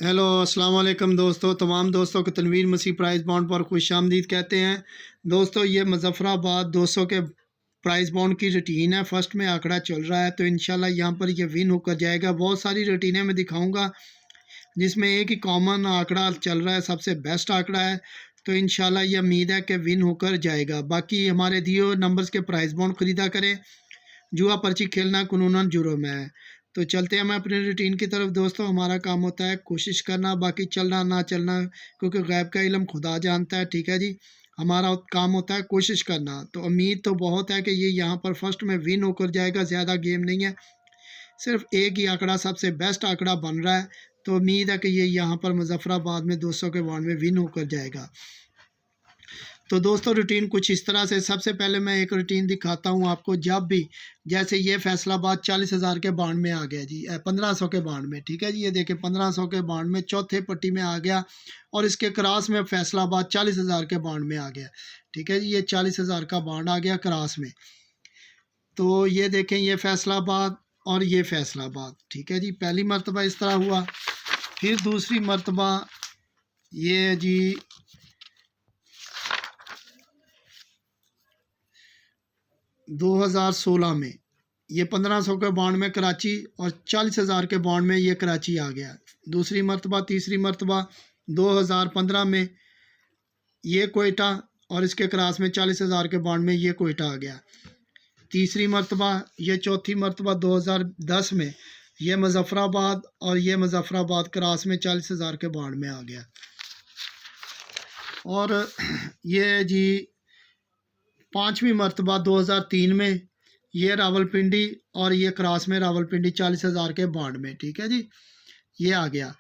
Hello अस्सलाम वालेकुम दोस्तों, तमाम दोस्तों को तनवीर मसीह प्राइस बॉन्ड पर खुशामदीद कहते हैं। दोस्तों, ये मुज़फ़्फ़राबाद 200 के प्राइस बॉन्ड की रूटीन है। फर्स्ट में आंकड़ा चल रहा है तो इंशाल्लाह यहाँ पर ये विन होकर जाएगा। बहुत सारी रूटीनें मैं दिखाऊंगा जिसमें एक ही कॉमन आंकड़ा चल रहा है, सबसे बेस्ट आंकड़ा है। तो इंशाल्लाह ये उम्मीद है कि विन होकर जाएगा। बाकी हमारे दिए हुए नंबर्स के प्राइस बॉन्ड ख़रीदा करें। जुआ पर्ची खेलना कानूनन जुर्म है। तो चलते हैं हम अपनी रूटीन की तरफ। दोस्तों, हमारा काम होता है कोशिश करना, बाकी चलना ना चलना क्योंकि गैब का इल्म खुदा जानता है। ठीक है जी, हमारा काम होता है कोशिश करना। तो उम्मीद तो बहुत है कि ये यहाँ पर फर्स्ट में विन होकर जाएगा। ज़्यादा गेम नहीं है, सिर्फ एक ही आंकड़ा सबसे बेस्ट आंकड़ा बन रहा है। तो उम्मीद है कि ये यहाँ पर मुज़फ़्फ़राबाद में 200 के बॉन्ड में विन होकर जाएगा। तो दोस्तों, रूटीन कुछ इस तरह से। सबसे पहले मैं एक रूटीन दिखाता हूँ आपको। जब भी जैसे ये फैसलाबाद 40,000 के बांड में आ गया जी, 1500 के बांड में। ठीक है जी, ये देखिए 1500 के बांड में चौथे पट्टी में आ गया और इसके क्रॉस में फैसलाबाद 40,000 के बांड में आ गया। ठीक है जी, ये 40,000 का बांड आ गया क्रॉस में। तो ये देखें, ये फैसलाबाद और ये फैसलाबाद। ठीक है जी, पहली मरतबा इस तरह हुआ। फिर दूसरी मरतबा ये जी 2016 में ये 1500 के बॉन्ड में कराची और 40,000 के बॉन्ड में ये कराची आ गया। दूसरी मरतबा, तीसरी मरतबा 2015 में ये कोयटा और इसके क्रॉस में 40,000 के बॉन्ड में ये कोयटा आ गया। तीसरी मरतबा, ये चौथी मरतबा 2010 में ये मुज़फ़्फ़राबाद और ये मुज़फ़्फ़राबाद क्रॉस में 40,000 के बॉन्ड में आ गया। और ये जी पाँचवीं मरतबा 2003 में ये रावलपिंडी और ये क्रॉस में रावलपिंडी 40,000 के बॉन्ड में। ठीक है जी, ये आ गया।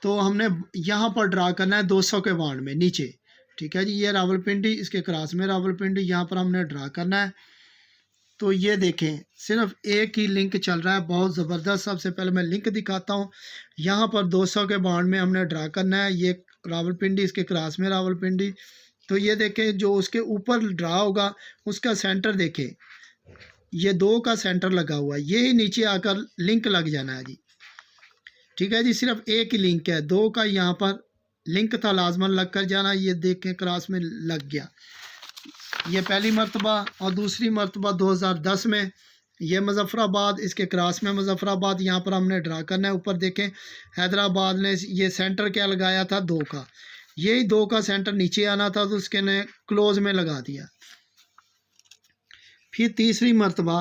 तो हमने यहाँ पर ड्रा करना है 200 के बॉन्ड में नीचे। ठीक है जी, ये रावलपिंडी, इसके क्रॉस में रावलपिंडी, यहाँ पर हमने ड्रा करना है। तो ये देखें, सिर्फ एक ही लिंक चल रहा है, बहुत ज़बरदस्त। सबसे पहले मैं लिंक दिखाता हूँ। यहाँ पर 200 के बॉन्ड में हमने ड्रा करना है ये रावलपिंडी, इसके क्रॉस में रावलपिंडी। तो ये देखें, जो उसके ऊपर ड्रा होगा उसका सेंटर देखें, ये 2 का सेंटर लगा हुआ है, ये ही नीचे आकर लिंक लग जाना है जी। ठीक है जी, सिर्फ एक ही लिंक है, 2 का यहाँ पर लिंक था, लाजमन लग कर जाना। ये देखें क्रॉस में लग गया। ये पहली मरतबा। और दूसरी मरतबा 2010 में ये मुज़फ़्फ़राबाद, इसके क्रॉस में मुज़फ़्फ़राबाद, यहाँ पर हमने ड्रा करना है। ऊपर देखें, हैदराबाद ने ये सेंटर क्या लगाया था, 2 का। यही 2 का सेंटर नीचे आना था तो उसके ने क्लोज में लगा दिया। फिर तीसरी मरतबा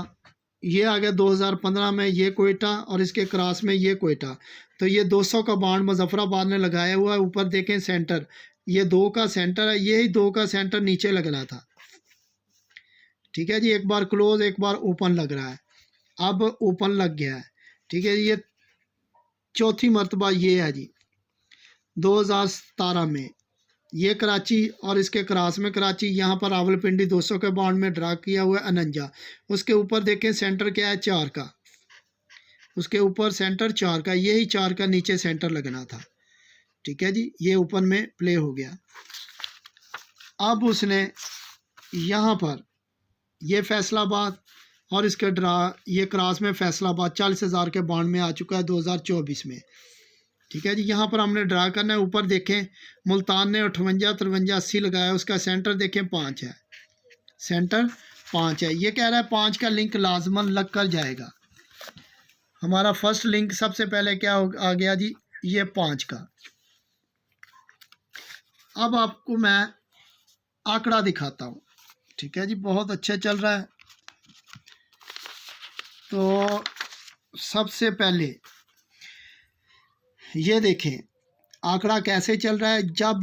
ये आ गया 2015 में ये कोयटा और इसके क्रॉस में ये कोयटा। तो ये 200 का बॉन्ड मुज़फ़्फ़राबाद ने लगाया हुआ है। ऊपर देखें सेंटर, ये 2 का सेंटर है, यही 2 का सेंटर नीचे लगना था। ठीक है जी, एक बार क्लोज एक बार ओपन लग रहा है, अब ओपन लग गया है। ठीक है, ये चौथी मरतबा ये है जी 2017 में ये कराची और इसके क्रॉस में कराची, यहाँ पर रावलपिंडी 200 के बॉन्ड में ड्रा किया हुआ है अनंजा। उसके ऊपर देखें सेंटर क्या है, 4 का, उसके ऊपर सेंटर 4 का, यही 4 का नीचे सेंटर लगना था। ठीक है जी, ये ओपन में प्ले हो गया। अब उसने यहाँ पर ये फैसलाबाद और इसके ड्रा ये क्रॉस में फैसलाबाद 40,000 के बॉन्ड में आ चुका है 2024 में। ठीक है जी, यहाँ पर हमने ड्रा करना है। ऊपर देखें, मुल्तान ने 58, 53, 80 लगाया, उसका सेंटर देखें 5 है, सेंटर 5 है। ये कह रहा है 5 का लिंक लाजमन लग कर जाएगा। हमारा फर्स्ट लिंक सबसे पहले क्या आ गया जी, ये 5 का। अब आपको मैं आंकड़ा दिखाता हूँ। ठीक है जी, बहुत अच्छा चल रहा है। तो सबसे पहले ये देखें आंकड़ा कैसे चल रहा है। जब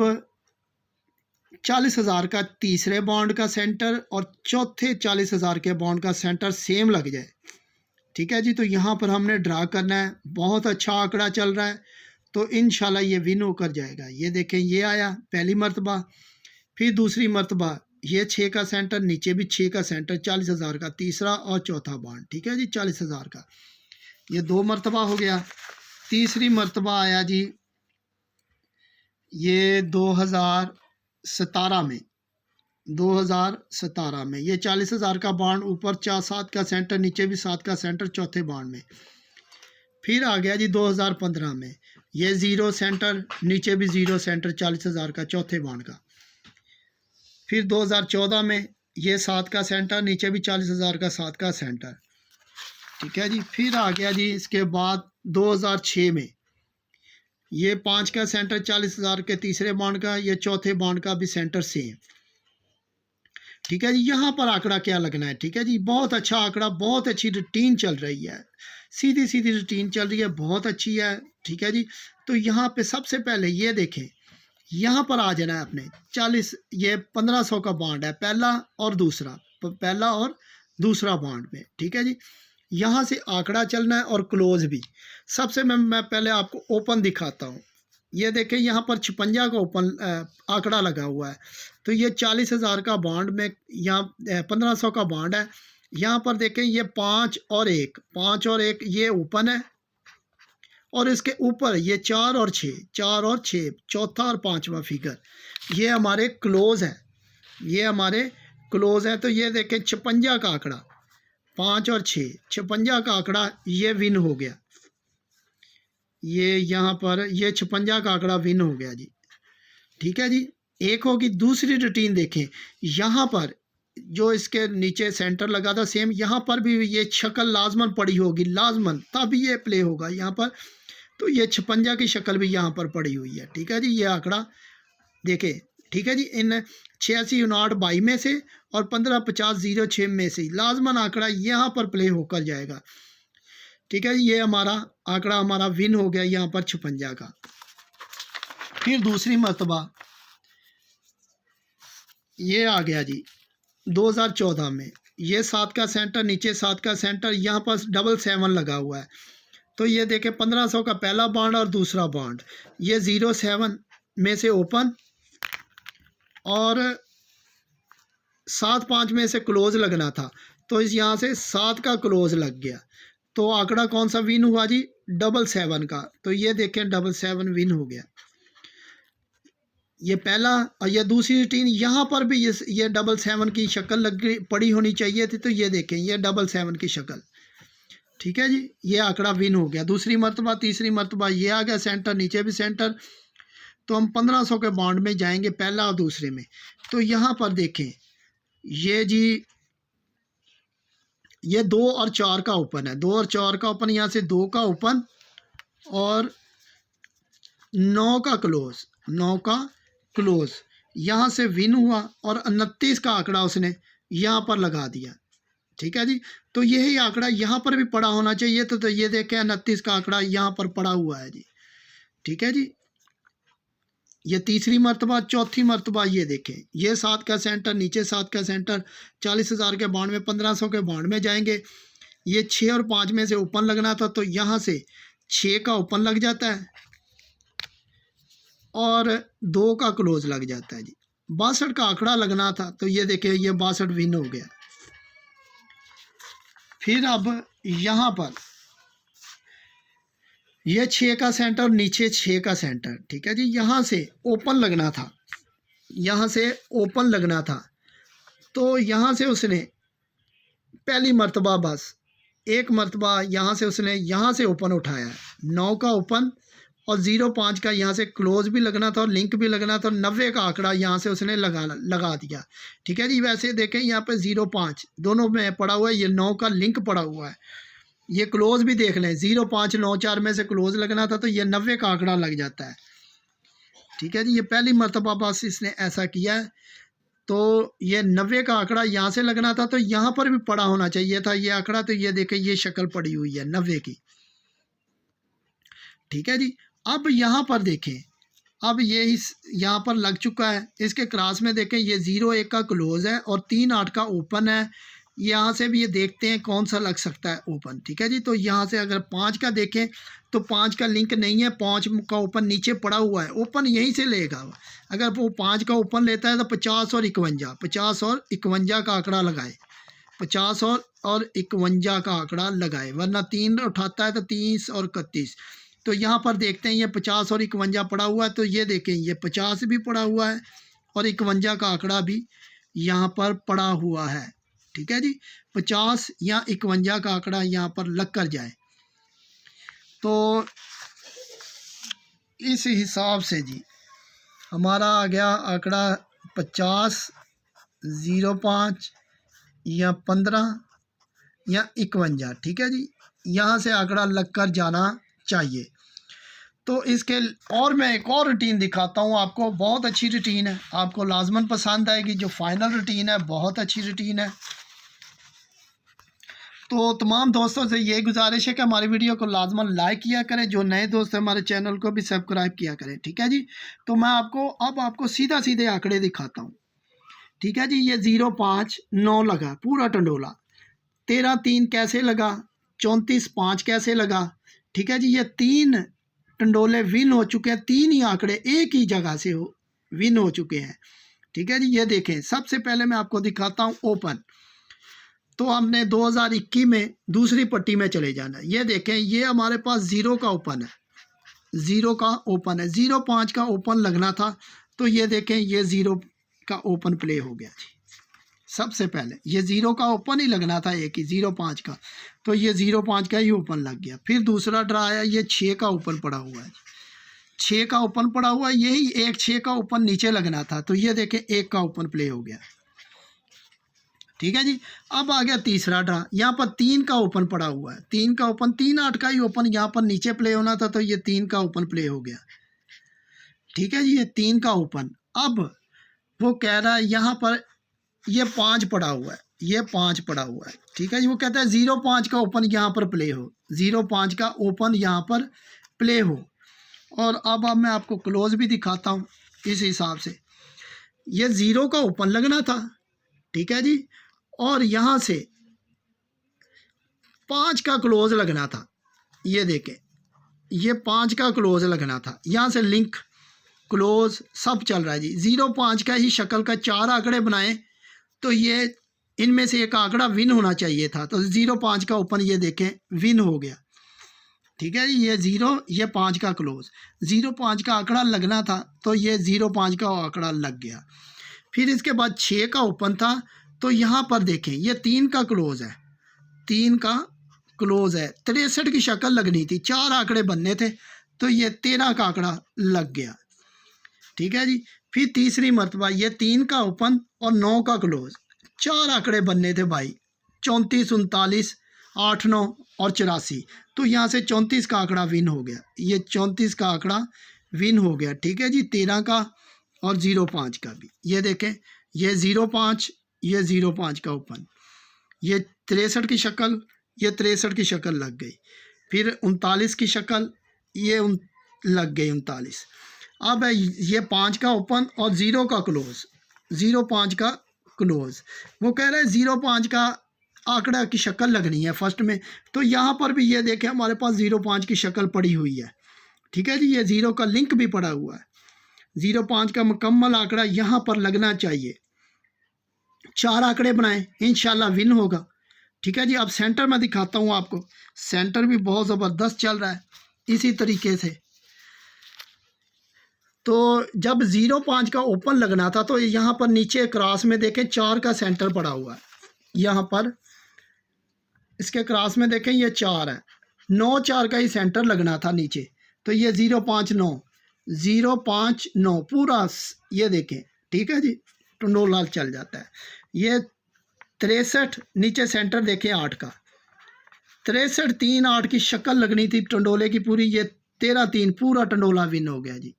40,000 का तीसरे बॉन्ड का सेंटर और चौथे 40,000 के बॉन्ड का सेंटर सेम लग जाए, ठीक है जी, तो यहाँ पर हमने ड्रा करना है। बहुत अच्छा आंकड़ा चल रहा है, तो इंशाल्लाह ये विन होकर जाएगा। ये देखें, ये आया पहली मरतबा। फिर दूसरी मरतबा ये 6 का सेंटर, नीचे भी 6 का सेंटर, 40,000 का तीसरा और चौथा बॉन्ड। ठीक है जी, 40,000 का ये 2 मरतबा हो गया। तीसरी मरतबा आया जी ये 2017 में, 2017 में ये 40,000 का बॉन्ड, ऊपर 7 का सेंटर, नीचे भी 7 का सेंटर चौथे बॉन्ड में। फिर आ गया जी 2015 में, ये ज़ीरो सेंटर, नीचे भी ज़ीरो सेंटर 40,000 का चौथे बॉन्ड का। फिर 2014 में ये 7 का सेंटर, नीचे भी 40,000 का 7 का सेंटर। ठीक है जी। फिर आ गया जी इसके बाद 2006 में ये 5 का सेंटर 40,000 के तीसरे बॉन्ड का, ये चौथे बॉन्ड का भी सेंटर सेम। ठीक है जी। यहाँ पर आंकड़ा क्या लगना है? ठीक है जी, बहुत अच्छा आंकड़ा, बहुत अच्छी रूटीन चल रही है, सीधी सीधी रूटीन चल रही है, बहुत अच्छी है। ठीक है जी। तो यहाँ पे सबसे पहले ये देखें, यहाँ पर आ जाना है अपने 40, ये 1500 का बॉन्ड है, पहला और दूसरा, पहला और दूसरा बॉन्ड में। ठीक है जी। यहाँ से आंकड़ा चलना है और क्लोज भी। सबसे मैं पहले आपको ओपन दिखाता हूँ। ये देखें यहाँ पर 56 का ओपन आंकड़ा लगा हुआ है। तो ये 40,000 का बॉन्ड में, यहाँ 1500 का बॉन्ड है। यहाँ पर देखें ये 5 और 1, 5 और 1 ये ओपन है, और इसके ऊपर ये 4 और 6, 4 और 6, चौथा और पांचवा फिगर ये हमारे क्लोज है, ये हमारे क्लोज है। तो ये देखें 56 का आंकड़ा, 5 और 6, 56 का आंकड़ा ये विन हो गया। ये यहाँ पर ये 56 का आंकड़ा विन हो गया जी। ठीक है जी। एक होगी दूसरी रूटीन देखें, यहाँ पर जो इसके नीचे सेंटर लगा था सेम, यहाँ पर भी ये शक्ल लाजमन पड़ी होगी, लाजमन, तभी ये प्ले होगा यहाँ पर। तो ये 56 की शक्ल भी यहाँ पर पड़ी हुई है। ठीक है जी। ये आंकड़ा देखें। ठीक है जी। इन 86 में से और 155006 में से लाजमन आंकड़ा यहाँ पर प्ले होकर जाएगा। ठीक है जी। ये हमारा आंकड़ा हमारा विन हो गया यहाँ पर 56 का। फिर दूसरी मर्तबा ये आ गया जी 2014 में, ये 7 का सेंटर, नीचे 7 का सेंटर, यहाँ पर 77 लगा हुआ है। तो ये देखें 1500 का पहला बॉन्ड और दूसरा बॉन्ड, ये 07 में से ओपन और 7-5 में से क्लोज लगना था। तो इस यहाँ से 7 का क्लोज लग गया। तो आंकड़ा कौन सा विन हुआ जी? 77 का। तो ये देखें 77 विन हो गया। ये पहला और ये दूसरी रूटीन, यहाँ पर भी ये 77 की शक्ल लग पड़ी होनी चाहिए थी। तो ये देखें ये 77 की शक्ल। ठीक है जी। ये आंकड़ा विन हो गया दूसरी मर्तबा। तीसरी मर्तबा ये आ गया सेंटर, नीचे भी सेंटर। तो हम 1500 के बॉन्ड में जाएंगे, पहला और दूसरे में। तो यहाँ पर देखें ये जी ये 2 और 4 का ओपन है, 2 और 4 का ओपन, यहाँ से 2 का ओपन और 9 का क्लोज, 9 का क्लोज यहाँ से विन हुआ और 29 का आंकड़ा उसने यहाँ पर लगा दिया। ठीक है जी। तो यही आंकड़ा यहाँ पर भी पड़ा होना चाहिए। तो ये देखें 29 का आंकड़ा यहाँ पर पड़ा हुआ है जी। ठीक है जी। ये तीसरी मर्तबा। चौथी मर्तबा ये देखें ये 7 का सेंटर, नीचे 7 का सेंटर, 40,000 के बॉन्ड में 1500 के बॉन्ड में जाएंगे। ये 6 और 5 में से ओपन लगना था, तो यहाँ से 6 का ओपन लग जाता है और 2 का क्लोज लग जाता है जी। 62 का आंकड़ा लगना था। तो ये देखें ये 62 विन हो गया। फिर अब यहाँ पर ये 6 का सेंटर, नीचे 6 का सेंटर। ठीक है जी। यहाँ से ओपन लगना था, यहाँ से ओपन लगना था। तो यहाँ से उसने पहली मर्तबा बस एक मर्तबा यहाँ से उसने यहाँ से ओपन उठाया, 9 का ओपन और 05 का यहाँ से क्लोज भी लगना था और लिंक भी लगना था। 90 का आंकड़ा यहाँ से उसने लगा दिया। ठीक है जी। वैसे देखें यहाँ पे 05 दोनों में पड़ा हुआ है, ये 9 का लिंक पड़ा हुआ है। ये क्लोज भी देख लें, 0594 में से क्लोज लगना था, तो ये 90 का आंकड़ा लग जाता है। ठीक है जी। ये पहली मर्तबा बस इसने ऐसा किया है। तो ये 90 का आंकड़ा यहाँ से लगना था, तो यहाँ पर भी पड़ा होना चाहिए था ये आंकड़ा। तो ये देखें ये शक्ल पड़ी हुई है 90 की। ठीक है जी। अब यहाँ पर देखें, अब ये इस यहाँ पर लग चुका है। इसके क्रॉस में देखें ये 01 का क्लोज है और 38 का ओपन है। यहाँ से भी ये देखते हैं कौन सा लग सकता है ओपन। ठीक है जी। तो यहाँ से अगर 5 का देखें तो 5 का लिंक नहीं है, 5 का ओपन नीचे पड़ा हुआ है, ओपन यहीं से लेगा। अगर वो 5 का ओपन लेता है तो 50 और 51, 50 और 51 का आंकड़ा लगाए, 50 और 51 का आंकड़ा लगाए, वरना 3 उठाता है तो 30 और 31। तो यहाँ पर देखते हैं ये 50 और 51 पड़ा हुआ है। तो ये देखें ये 50 भी पड़ा हुआ है और 51 का आंकड़ा भी यहाँ पर पड़ा हुआ है। ठीक है जी। 50 या 51 का आंकड़ा यहाँ पर लग कर जाए। तो इस हिसाब से जी हमारा आ गया आंकड़ा 50, 05 या 15 या 51। ठीक है जी, यहाँ से आंकड़ा लगकर जाना चाहिए। तो इसके और मैं एक और रूटीन दिखाता हूँ आपको, बहुत अच्छी रूटीन है, आपको लाजमन पसंद आएगी। जो फाइनल रूटीन है बहुत अच्छी रूटीन है। तो तमाम दोस्तों से ये गुजारिश है कि हमारी वीडियो को लाजमन लाइक किया करें, जो नए दोस्त हैं हमारे चैनल को भी सब्सक्राइब किया करें। ठीक है जी, तो मैं आपको सीधा सीधे आंकड़े दिखाता हूँ। ठीक है जी, ये 05 9 लगा पूरा टंडोला, 13 3 कैसे लगा, 34 5 कैसे लगा। ठीक है जी, ये 3 टंडोले विन हो चुके हैं, 3 ही आंकड़े एक ही जगह से विन हो चुके हैं। ठीक है जी, ये देखें, सबसे पहले मैं आपको दिखाता हूँ ओपन। तो हमने 2021 में दूसरी पट्टी में चले जाना है। ये देखें, ये हमारे पास 0 का ओपन है, 0 का ओपन है, 05 का ओपन लगना था। तो ये देखें, ये 0 का ओपन प्ले हो गया जी। सबसे पहले ये 0 का ओपन ही लगना था, एक ही 05 का, तो ये 05 का ही ओपन लग गया। फिर दूसरा ड्रा आया, ये 6 का ओपन पड़ा हुआ है, 6 का ओपन पड़ा हुआ है, यही एक 6 का ओपन नीचे लगना था। तो ये देखें, 1 का ओपन प्ले हो गया। ठीक है जी, अब आ गया तीसरा ड्रा, यहाँ पर 3 का ओपन पड़ा हुआ है, 3 का ओपन, 3 8 का ही ओपन यहाँ पर नीचे प्ले होना था। तो ये 3 का ओपन प्ले हो गया। ठीक है जी, ये 3 का ओपन। अब वो कह रहा है यहाँ पर ये 5 पड़ा हुआ है, ये 5 पड़ा हुआ है। ठीक है जी, वो कहता है 05 का ओपन यहाँ पर प्ले हो, 05 का ओपन यहाँ पर प्ले हो। और अब मैं आपको क्लोज भी दिखाता हूँ इस हिसाब से। ये 0 का ओपन लगना था। ठीक है जी, और यहाँ से 5 का क्लोज लगना था। ये देखें, ये 5 का क्लोज लगना था, यहाँ से लिंक क्लोज सब चल रहा है जी। 05 का ही शक्ल का 4 आंकड़े बनाए, तो ये इनमें से एक आंकड़ा विन होना चाहिए था। तो 05 का ओपन ये देखें विन हो गया। ठीक है जी, ये 0, ये 5 का क्लोज, 05 का आंकड़ा लगना था, तो ये 05 का आंकड़ा लग गया। फिर इसके बाद 6 का ओपन था, तो यहाँ पर देखें, ये 3 का क्लोज है, 3 का क्लोज है, 63 की शक्ल लगनी थी, 4 आंकड़े बनने थे, तो ये 13 का आंकड़ा लग गया। ठीक है जी, फिर तीसरी मरतबा ये 3 का ओपन और 9 का क्लोज, 4 आंकड़े बनने थे भाई, 34 39 8 9 और 84। तो यहाँ से 34 का आंकड़ा विन हो गया, ये 34 का आंकड़ा विन हो गया। ठीक है जी, 13 का और 05 का भी। ये देखें, ये 05, ये 05 का ओपन, ये 63 की शक्ल, ये 63 की शक्ल लग गई। फिर 39 की शक्ल, ये लग गई 39। अब है ये 5 का ओपन और 0 का क्लोज, 05 का क्लोज। वो कह रहे हैं 05 का आंकड़ा की शक्ल लगनी है फर्स्ट में। तो यहाँ पर भी ये देखें, हमारे पास 05 की शक्ल पड़ी हुई है। ठीक है जी, ये 0 का लिंक भी पड़ा हुआ है, 05 का मुकम्मल आंकड़ा यहाँ पर लगना चाहिए। 4 आंकड़े बनाए, इंशाल्लाह विन होगा। ठीक है जी, अब सेंटर में दिखाता हूँ आपको, सेंटर भी बहुत ज़बरदस्त चल रहा है इसी तरीके से। तो जब 05 का ओपन लगना था, तो यहाँ पर नीचे क्रॉस में देखें 4 का सेंटर पड़ा हुआ है, यहाँ पर इसके क्रॉस में देखें ये 4 है, 9 4 का ही सेंटर लगना था नीचे। तो ये 05 9 05 9 पूरा ये देखें। ठीक है जी, टंडोला चल जाता है। ये 63 नीचे सेंटर देखें 8 का, 63 3 8 की शक्ल लगनी थी टंडोले की पूरी, ये 13 3 पूरा टंडोला विन हो गया जी।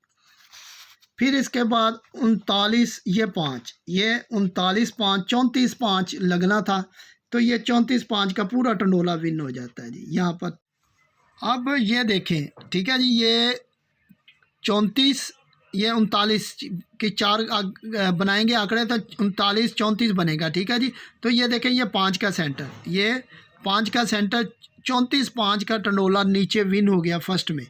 फिर इसके बाद 39 ये 5, ये 39 5 34 5 लगना था, तो ये 34 5 का पूरा टंडोला विन हो जाता है जी यहाँ पर। अब ये देखें, ठीक है जी, ये 34 ये 39 के 4 बनाएंगे आंकड़े, तो 39 34 बनेगा। ठीक है जी, तो ये देखें, ये 5 का सेंटर, ये 5 का सेंटर, 34 5 का टंडोला नीचे विन हो गया फर्स्ट में।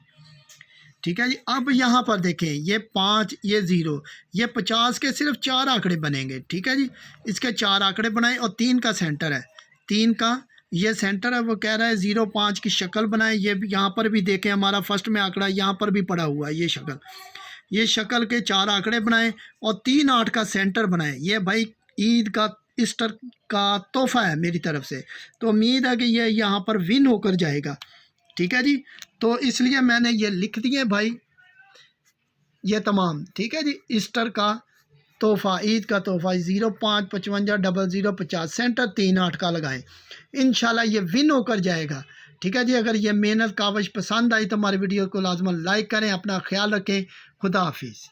ठीक है जी, अब यहाँ पर देखें, ये 5 ये 0, ये 50 के सिर्फ 4 आंकड़े बनेंगे। ठीक है जी, इसके 4 आंकड़े बनाए और 3 का सेंटर है, 3 का ये सेंटर है। वो कह रहा है 05 की शक्ल बनाए। ये यहाँ पर भी देखें, हमारा फर्स्ट में आंकड़ा यहाँ पर भी पड़ा हुआ है, ये शक्ल के 4 आंकड़े बनाए और 3 8 का सेंटर बनाए। ये भाई ईद का ईस्टर का तोहफा है मेरी तरफ से, तो उम्मीद है कि ये यहाँ पर विन होकर जाएगा। ठीक है जी, तो इसलिए मैंने ये लिख दिए भाई, ये तमाम, ठीक है जी। ईस्टर का तोहफ़ा, ईद का तोहफ़ा 05550050 सेंटर 38 का लगाएं, इंशाल्लाह ये विन होकर जाएगा, ठीक है जी। अगर ये मेहनत कावश पसंद आई तो हमारे वीडियो को लाजमन लाइक करें, अपना ख्याल रखें, खुदा हाफिज़।